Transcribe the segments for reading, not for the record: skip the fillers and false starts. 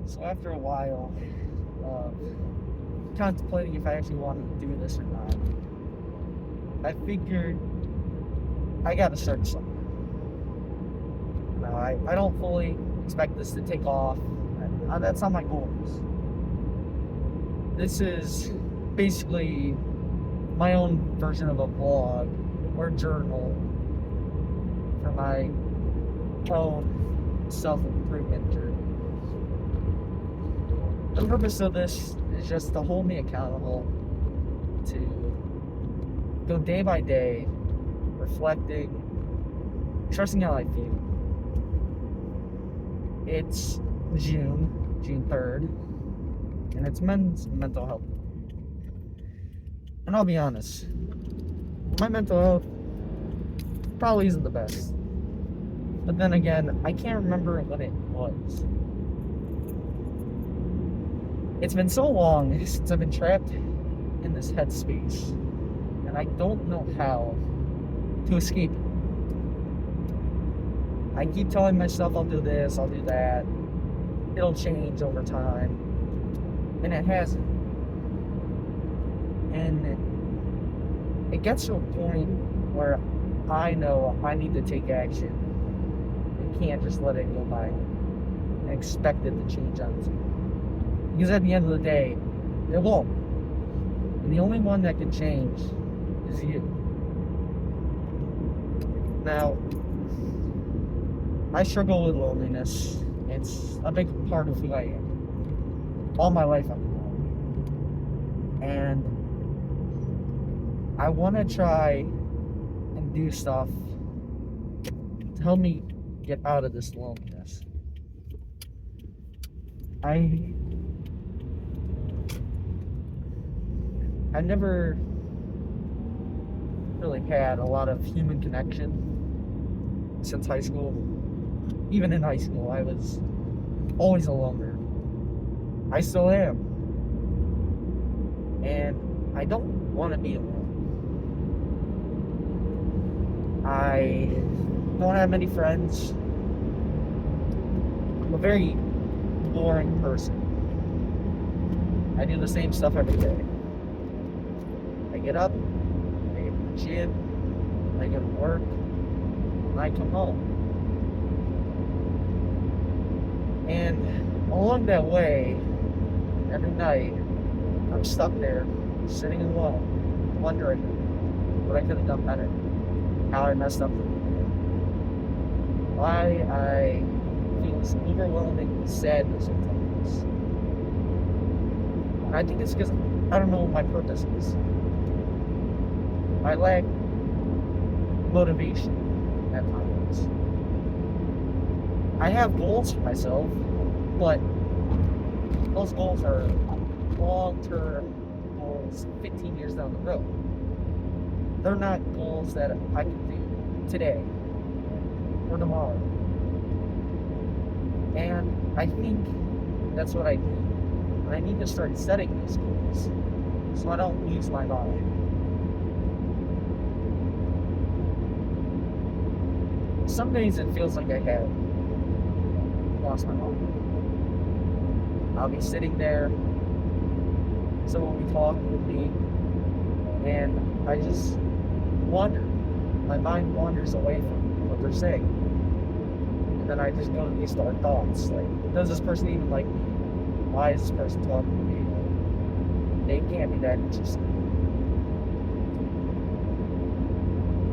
So after a while of contemplating if I actually wanted to do this or not, I figured I gotta start somewhere. Now, I don't fully expect this to take off. That's not my goals. This is basically my own version of a vlog or journal for my own self-improvement journey. The purpose of this is just to hold me accountable, to go day by day, reflecting, trusting how I feel. It's June 3rd, and it's Men's Mental Health. And I'll be honest, my mental health probably isn't the best. But then again, I can't remember when it was. It's been so long since I've been trapped in this headspace, and I don't know how to escape it. I keep telling myself I'll do this, I'll do that, it'll change over time, and it hasn't. And it gets to a point where I know I need to take action. I can't just let it go by and expect it to change on its own. Because at the end of the day, it won't. And the only one that can change is you. Now, I struggle with loneliness. It's a big part of who I am. All my life I've been alone. And I want to try and do stuff to help me get out of this loneliness. I never really had a lot of human connection since high school. Even in high school, I was always a loner. I still am. And I don't want to be alone. I don't have many friends. I'm a very boring person. I do the same stuff every day. I get up, I go to the gym, I go to work, and I come home. And along that way, every night, I'm stuck there, sitting alone, wondering what I could have done better, how I messed up, why I feel this overwhelming sadness at times. And I think it's because I don't know what my purpose is. I lack motivation at times. I have goals for myself, but those goals are long-term goals 15 years down the road. They're not goals that I can do today or tomorrow. And I think that's what I need. I need to start setting these goals so I don't lose my mind. Some days it feels like I have lost my mind. I'll be sitting there, someone will be talking with me, and I just wander. My mind wanders away from what they're saying. And then I just go to these dark thoughts, like, does this person even like me? Why is this person talking to me? They can't be that interesting.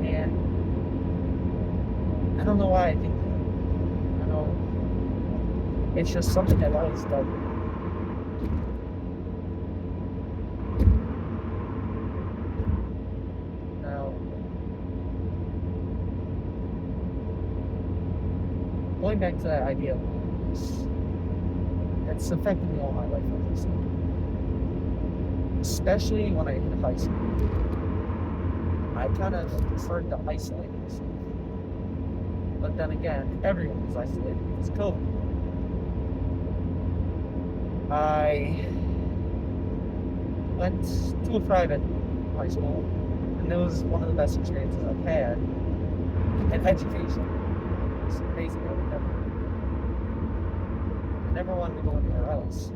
And I don't know why I think that. I know it's just something I've always done. Now, going back to that idea of loneliness, it's affected me all my life, as I said. Especially when I hit high school. I kind of started to isolate myself. But then again, everyone was isolated because of COVID. I went to a private high school, and it was one of the best experiences I've had in education. It's amazing. I would never. never wanted to go anywhere else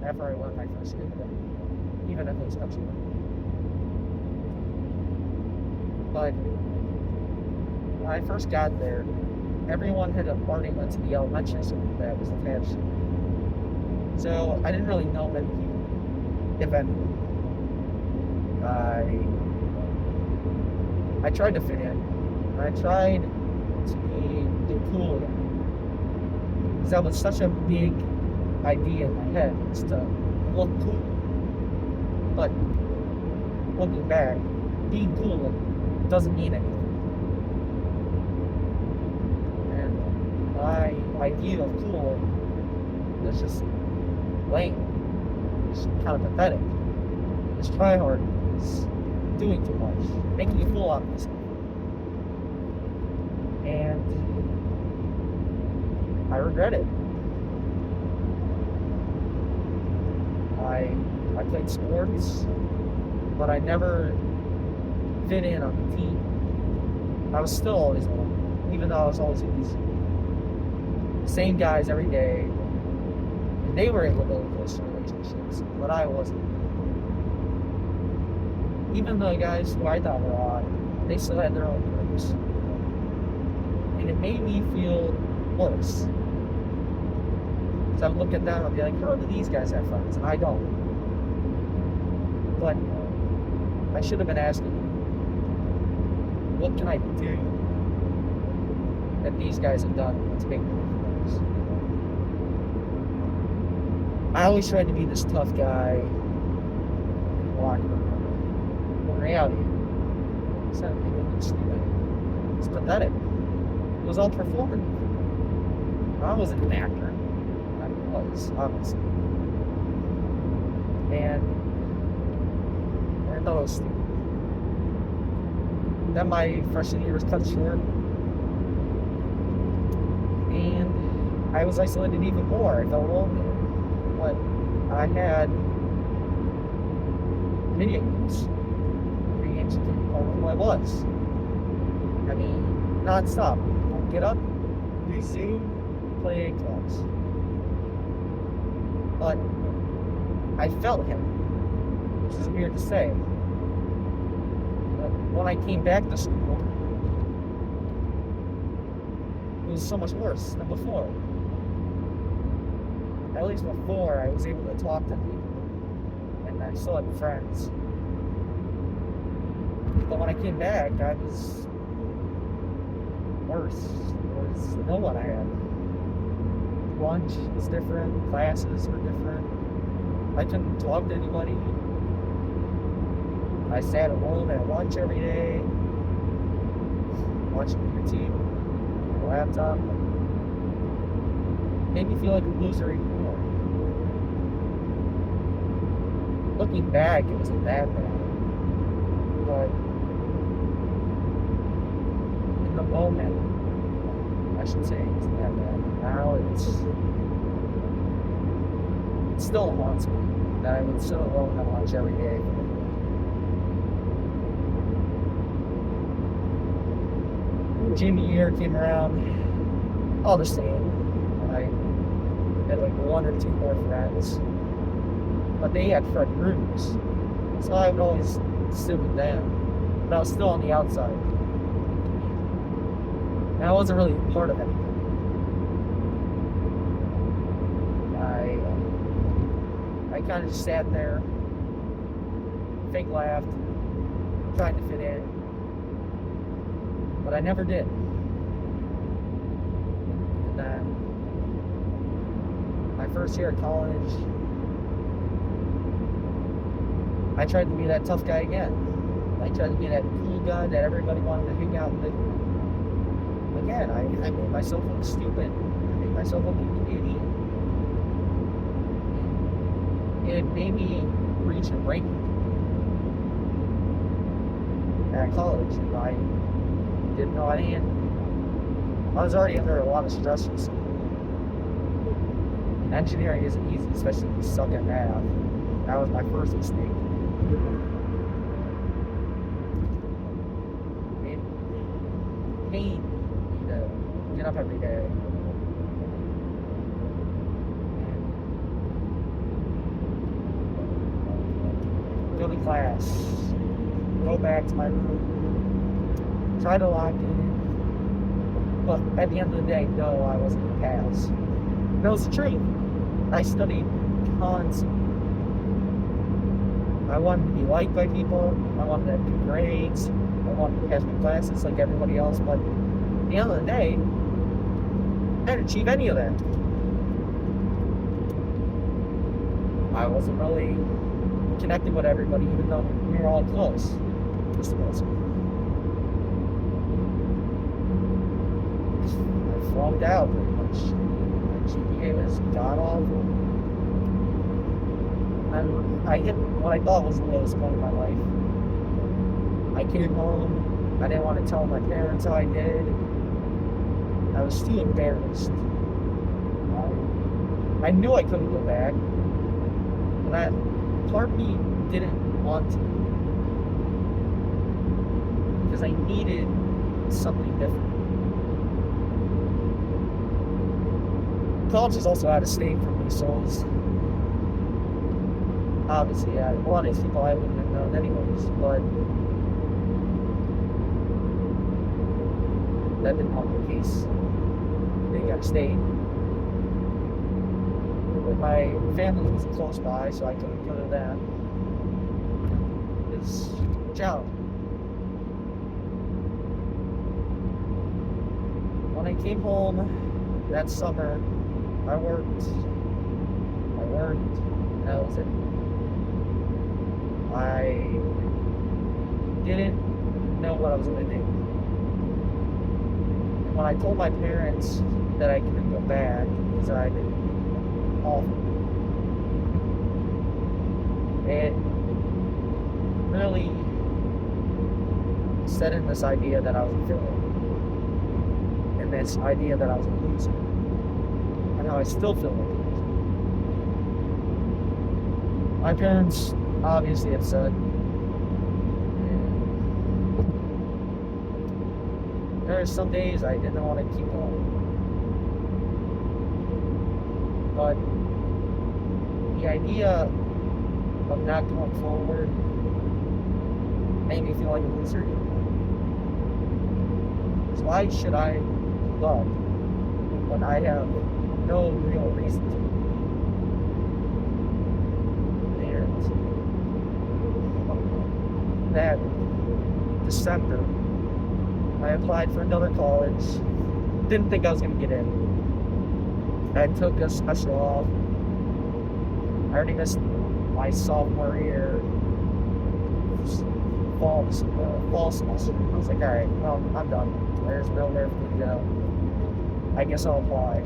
after I went my first year there, even if it was country. But when I first got there, everyone had a party went to the elementary school that was attached. So I didn't really know many people, if any. I tried to fit in. I tried to be cool again. Because that was such a big idea in my head, is to look cool. But looking back, being cool doesn't mean anything. And my idea of cool is just lame. It's kind of pathetic. It's try hard. It's doing too much. Making a fool out of yourself. And I regret it. I played sports, but I never fit in on the team. I was still always one, even though I was always with these same guys every day. And they were able to build close relationships, but I wasn't. Even the guys who I thought were odd, they still had their own groups. And it made me feel worse. So I would look at them and be like, how do these guys have friends? And I don't. But I should have been asking, what can I do that these guys have done to make me friends? I always tried to be this tough guy in the locker room. In reality, it's not even stupid. It's pathetic. It was all performative. I wasn't an actor. I was, obviously. And I thought it was stupid. Then my freshman year was cut short. And I was isolated even more. I felt lonely. But I had video games. Video games became part of who I was. I mean, non-stop. Get up, do Zoom, play 8 clubs. But I felt him, which is weird to say. But when I came back to school, it was so much worse than before. At least before, I was able to talk to people, and I still had friends. But when I came back, I was worse. There was no one I had. Lunch was different, classes were different. I couldn't talk to anybody. I sat alone at lunch every day, watching YouTube, my laptop. Made me feel like a loser even more. Looking back, it wasn't that bad. But in the moment, I should say, it wasn't that bad. Now it still haunts me that I would sit alone at lunch every day. Junior year came around, all the same. I had like 1 or 2 more friends, but they had friend groups, so I would always sit with them. But I was still on the outside, and I wasn't really a part of anything. I kind of just sat there, fake laughed, trying to fit in, but I never did. And then my first year at college, I tried to be that tough guy again. I tried to be that cool guy that everybody wanted to hang out with. Again, I made myself look stupid. I made myself look like an idiot. It made me reach a breaking point at college, and I didn't know how to handle it. I was already under a lot of stress from school. And engineering isn't easy, especially if you suck at math. That was my first mistake. It pained me to get up every day. And class, go back to my room, try to lock in, but at the end of the day, no, I wasn't going to pass. That was the truth. I studied constantly. I wanted to be liked by people. I wanted to have good grades. I wanted to pass my classes like everybody else. But at the end of the day, I didn't achieve any of that. I wasn't really connected with everybody, even though we were all close. Just about. I flunked out pretty much. My GPA was god awful. And I hit what I thought was the lowest point of my life. I came home. I didn't want to tell my parents how I did. I was too embarrassed. I knew I couldn't go back. But part of me didn't want to. Because I needed something different. College is also out of state for me, so it was obviously a lot of these people I wouldn't have known anyways, but that didn't help the case. Being out of state. But my family was close by, so I couldn't go to that. It's a challenge. When I came home that summer, I worked, and that was it. I didn't know what I was going to do. And when I told my parents that I couldn't go back because I did awful, it really set in this idea that I was a failure, and this idea that I was a loser, and how I still feel like a loser. My parents obviously upset. There are some days I didn't want to keep going. But the idea of not going forward made me feel like a loser. So why should I give up when I have no real reason to? That December, I applied for another college. Didn't think I was going to get in. I took a semester off. I already missed my sophomore year, fall semester. I was like, all right, well, I'm done. There's nowhere for me to go. I guess I'll apply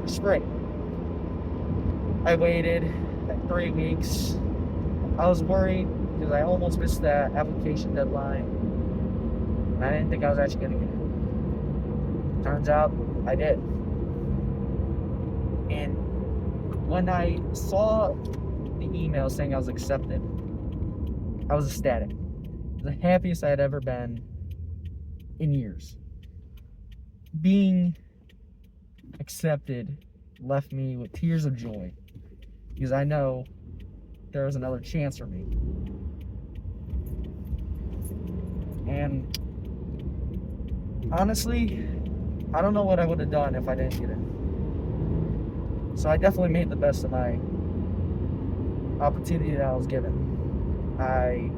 for spring. I waited like 3 weeks. I was worried because I almost missed that application deadline. And I didn't think I was actually going to get it. Turns out I did. And when I saw the email saying I was accepted, I was ecstatic. It was the happiest I had ever been in years. Being accepted left me with tears of joy because I know there was another chance for me. And honestly, I don't know what I would have done if I didn't get it. So I definitely made the best of my opportunity that I was given. I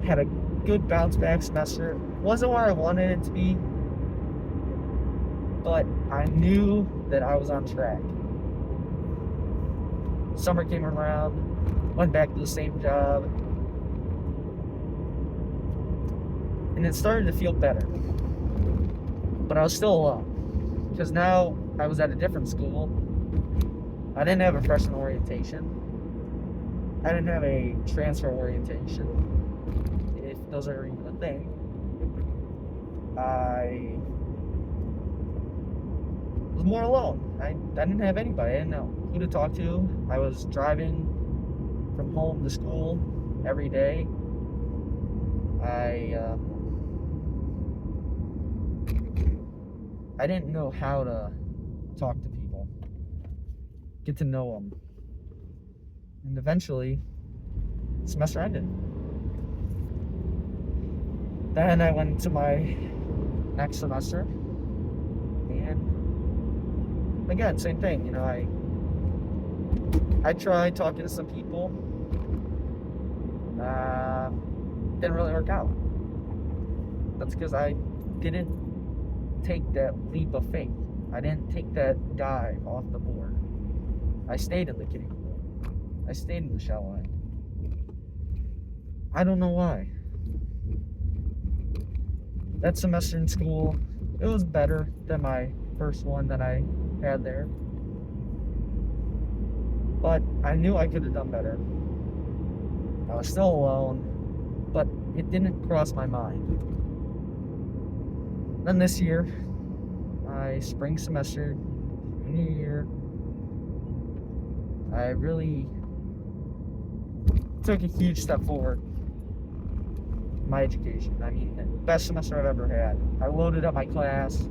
had a good bounce back semester. Wasn't where I wanted it to be, but I knew that I was on track. Summer came around, went back to the same job, and it started to feel better. But I was still alone, because now I was at a different school. I didn't have a freshman orientation. I didn't have a transfer orientation, if those are even a thing. I was more alone. I didn't have anybody. I didn't know who to talk to. I was driving from home to school every day. I didn't know how to talk to people, get to know them. And eventually, semester ended. Then I went to my next semester, and again, same thing. You know, I tried talking to some people. Didn't really work out. That's because I didn't take that leap of faith. I didn't take that dive off the board. I stayed in the kiddie pool. I stayed in the shallow end. I don't know why. That semester in school, it was better than my first one that I had there. But I knew I could have done better. I was still alone, but it didn't cross my mind. Then this year, my spring semester, junior year, I really took a huge step forward in my education. I mean, the best semester I've ever had. I loaded up my class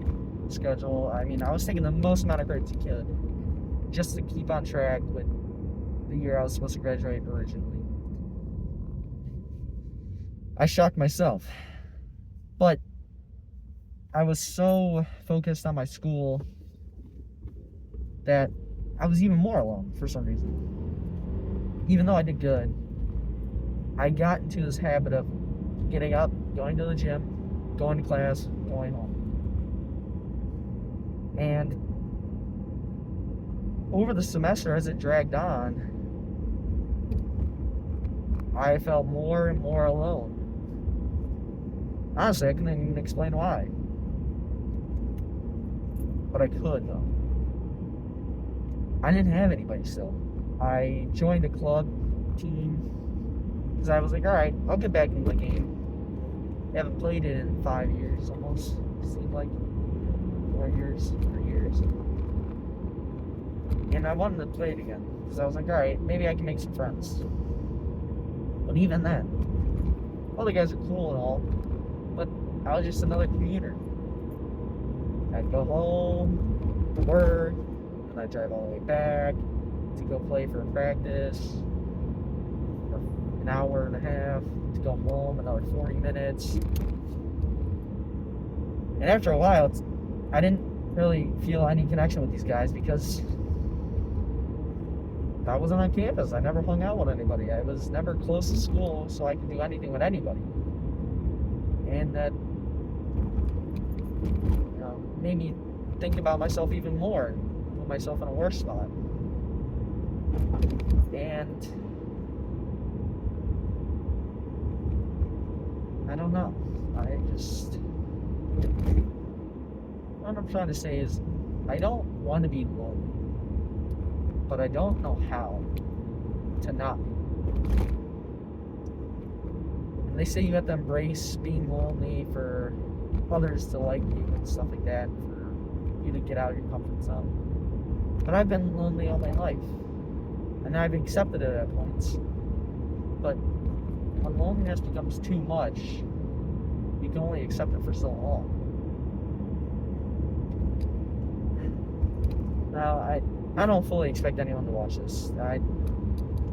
schedule. I mean, I was taking the most amount of grades you could just to keep on track with the year I was supposed to graduate originally. I shocked myself, but I was so focused on my school that I was even more alone for some reason. Even though I did good, I got into this habit of getting up, going to the gym, going to class, going home. And over the semester, as it dragged on, I felt more and more alone. Honestly, I couldn't even explain why. But I could, though. I didn't have anybody still. I joined a club team because I was like, alright, I'll get back into the game. I haven't played it in 5 years almost. It seemed like 4 years, 3 years. And I wanted to play it again because I was like, alright, maybe I can make some friends. But even then, all the guys are cool and all, but I was just another commuter. I'd go home, to work, and I'd drive all the way back to go play for practice for an hour and a half, to go home another 40 minutes. And after a while, I didn't really feel any connection with these guys because I wasn't on campus. I never hung out with anybody. I was never close to school, so I could do anything with anybody. And that made me think about myself even more and put myself in a worse spot. And I don't know. What I'm trying to say is I don't want to be lonely, but I don't know how to not be. And they say you have to embrace being lonely for others to like you and stuff like that, for you to get out of your comfort zone. But I've been lonely all my life, and I've accepted it at points. But when loneliness becomes too much, you can only accept it for so long. Now, I don't fully expect anyone to watch this. I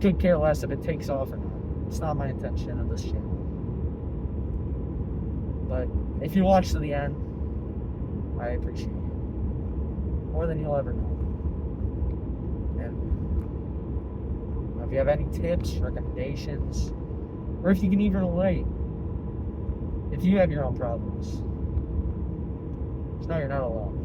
could care less if it takes off or not. It's not my intention of this channel. But if you watch to the end, I appreciate you. More than you'll ever know. And if you have any tips, recommendations, or if you can even relate, if you have your own problems, just know you're not alone.